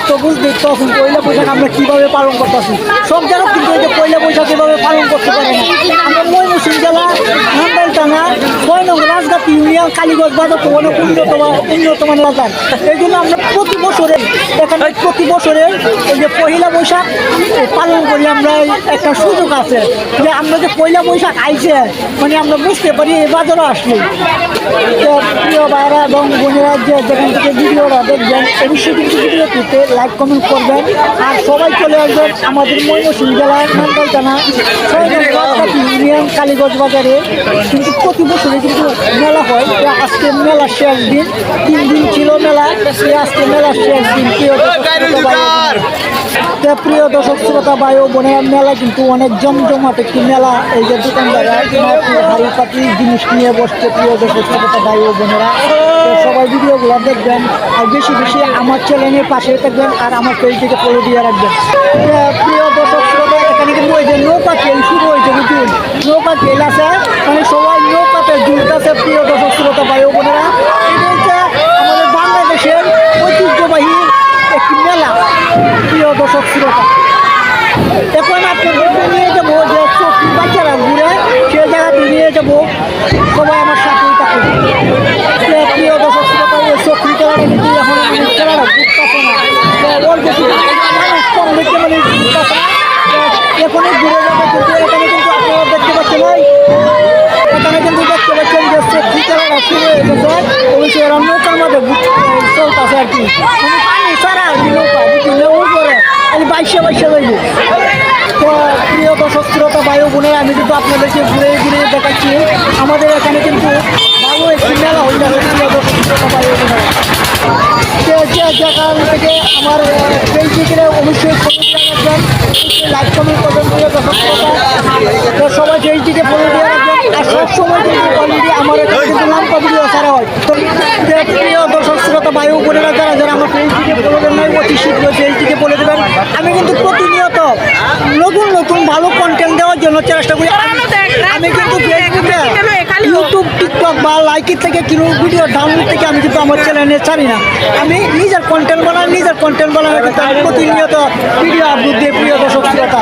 তো বুঝতে তখন পয়লা বৈশাখ আমরা কীভাবে পালন করতেছি। সব জায়গা কিন্তু এই যে পয়লা বৈশাখ এভাবে পালন করতে পারে না। আমরা ময়মনসিংহ জেলা নান্দাইল থানা ৬ নং রাজগাতি ইউনিয়ন কালীগঞ্জ বাজার তো অনেক উন্নত মানের বাজার। এই জন্য আমরা প্রতি বছরে এখানে প্রতি বছরে এই যে পয়লা বৈশাখ পালন করি। আমরা একটা সুযোগ আছে যে আমরা যে পয়লা বৈশাখ আইছে মানে আমরা বুঝতে পারি এই বাজারও আসলে। প্রিয় ভাইরা এবং বোনেরা যেখান থেকে ভিডিওটা দেখবেন অবশ্যই কিন্তু ভিডিওটিতে লাইক কমেন্ট করবেন আর সবাই চলে আসবেন আমাদের ময়মনসিংহ জেলার নান্দাইল থানা ৬ নং রাজগাতি ইউনিয়ন কালীগঞ্জ বাজারে। কিন্তু প্রতি বছরে কিন্তু মেলা হয়। আজকে মেলার শেষ দিন, 3 দিন ছিল মেলা, আজকে মেলার শেষ দিন। প্রিয় দর্শক শ্রোতা ভাই ও বোনেরা, মেলা কিন্তু অনেক জমজমাট একটি মেলা। এই যে দোকানদাররা হাড়ি পাতি জিনিস নিয়ে বসছে। প্রিয় দর্শক শ্রোতা ভাই ও বোনেরা, সবাই ভিডিওগুলো দেখবেন আর বেশি বেশি আমার চ্যানেলের পাশে থাকবেন আর আমার পেজটিকে ফলো দিয়ে রাখবেন। প্রিয় দর্শক শ্রোতা, এখানে কিন্তু ওই যে নৌকা খেল শুরু হয়েছে, বুঝুন নৌকা খেল আছে, মানে সবাই নৌকাতে জুড়তেছে। প্রিয় দর্শক শ্রোতা ভাই ও বোনেরা, এটা হচ্ছে আমাদের বাংলাদেশের ঐতিহ্যবাহী একটি মেলা। প্রিয় দর্শক শ্রোতা, এখন আপনাদেরকে নিয়ে যাবো যে চোখি বাচ্চারা ঘুরে সে জায়গাতে নিয়ে যাবো। সবাই আমার সাথেই থাকুন। প্রিয় দর্শক শ্রোতা, ওই চোখি খেলাটা কিন্তু এখন খেলাটা ঘুরতেছে না, ওর বেশি মানুষ কম দেখতে মানে ঘুরতেছে না। এখনই ঘুরে যাবে, কিন্তু এখানে কিন্তু আপনারা দেখতে পাচ্ছেন ভাই, এখানে কিন্তু দেখতে পাচ্ছেন যে চোখি খেলাটা শুরু হয়ে গেছে। অবশ্যই এরা নৌকার মধ্যে চলতেছে আর কি, মানে পানি সারা নৌকা বিভিন্ন উপরে বাইশে যাইব। তো প্রিয় দর্শক শ্রোতা ভাই ও বোনেরা, আমি কিন্তু আপনাদেরকে ঘুরে ঘুরে দেখাচ্ছি আমাদের এখানে কিন্তু ভালো একটি মেলা হয়ে যাবে। প্রিয় দর্শক শ্রোতা ভাই ও বোনেরা, যেখান থেকে আমার ফেসবুকে অবশ্যই ফলো দিয়ে রাখবেন, লাইক কমেন্ট করবেন। প্রিয় দর্শক শ্রোতা, তো সবাই ফেসবুকে ফলো দিয়ে রাখবেন আর সবসময় কিন্তু অলরেডি আমার এখানে কিন্তু নামটা ভিডিও ছাড়া হয়। তো প্রিয় দর্শক শ্রোতা ভাই ও বোনেরা, যারা যারা আমার ফেসবুকে ফলো দেন নাই অতি শীঘ্র ফেসবুকে ফলো দেবেন। আমি কিন্তু প্রতিনিয়ত নতুন নতুন ভালো কন্টেন্ট দেওয়ার জন্য চেষ্টা করি। আমি কিন্তু ফেসবুকে, ইউটিউব, টিকটক বা লাইকের থেকে কিনো ভিডিও ডাউনলোড থেকে আমি কিন্তু আমার চ্যানেলে ছাড়ি না। আমি নিজের কন্টেন্ট বানানো কিন্তু আমি প্রতিনিয়ত ভিডিও আপলোড দিই। প্রিয় দর্শক শ্রোতা,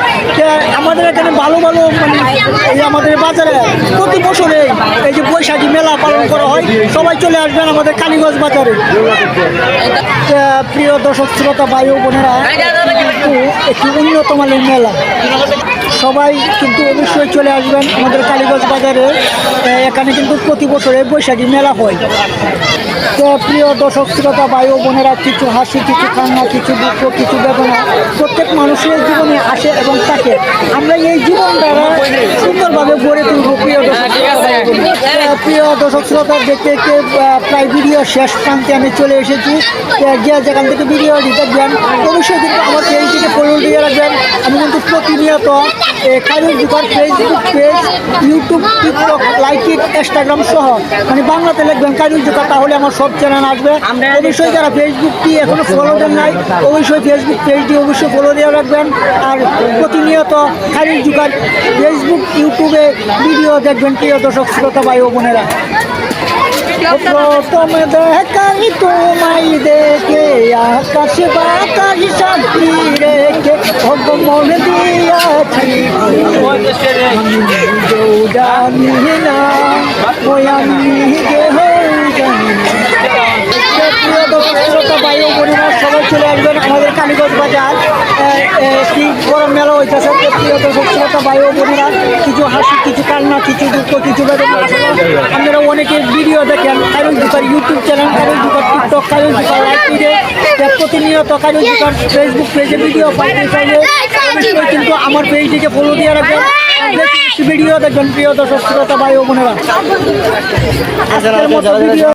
আমাদের এখানে ভালো ভালো মানে এই আমাদের বাজারে প্রতি বছরে এই যে বৈশাখী মেলা পালন করা হয়। সবাই চলে আসবেন আমাদের কালীগঞ্জ বাজারে। প্রিয় দর্শক শ্রোতা ভাই ও বোনেরা, কিন্তু একটি উন্নত মানের মেলা। সবাই কিন্তু অবশ্যই চলে আসবেন আমাদের কালীগঞ্জ বাজারে। এখানে কিন্তু প্রতি বছরে বৈশাখী মেলা হয়। তো প্রিয় দর্শক শ্রোতা ভাই ও বোনেরা, কিছু হাসি, কিছু কান্না, কিছু দুঃখ, কিছু বেদনা প্রত্যেক মানুষের জীবনে আসে এবং থাকে। আমরা এই জীবনটা সুন্দরভাবে গড়ে তুলব। প্রিয় দর্শক শ্রোতা, দেখতে দেখতে প্রায় ভিডিও শেষ প্রান্তে আমি চলে এসেছি। যেখান থেকে ভিডিওটি দেখবেন অবশ্যই কিন্তু আমার পেজটিকে ফলো দিয়ে রাখবেন। আমি কিন্তু প্রতিনিয়ত Khairul joker Facebook page, YouTube, TikTok, Likee, Instagram সহ মানে বাংলাতে লিখবেন খায়রুল জোকার, তাহলে আমার সব চ্যানেল আসবে। অবশ্যই যারা ফেসবুকটি এখনও ফলো দেন নাই অবশ্যই ফেসবুক পেজটি অবশ্যই ফলো দিয়ে রাখবেন। আর প্রতিনিয়ত খায়রুল জোকার ফেসবুক, ইউটিউবে ভিডিও দেখবেন। প্রিয় দর্শক শ্রোতা ভাই ও বোনেরা, প্রথম দেখাই তোমায় দেখে আকাশ বাতাস সাক্ষী রেখে ভগবান দিয়াছি জানি না ওই আমি দেহ জানি না। প্রিয় দর্শক শ্রোতা ভাই ও বোনেরা, সবাই চলে আসবেন আমাদের কালীগঞ্জ বাজার। কি বড় মেলা হইতেছে। প্রিয় দর্শক শ্রোতা ভাই ও বোনেরা, কিছু হাসি, কিছু কান্না, কিছু দুঃখ, কিছু বেদনা। আপনারা অনেকে ভিডিও দেখেন Khairul Joker YouTube channel, Khairul Joker TikTok, Khairul Joker লাইভে প্রতিনিয়ত খায়রুল জোকার ফেসবুক পেজে ভিডিও পাইতে চাইলে অবশ্যই কিন্তু আমার পেজটিকে ফলো দিয়ে রাখবেন, ভিডিও দেখবেন। প্রিয় দর্শক শ্রোতা ভাই ও বোনেরা, আজকের মতো ভিডিও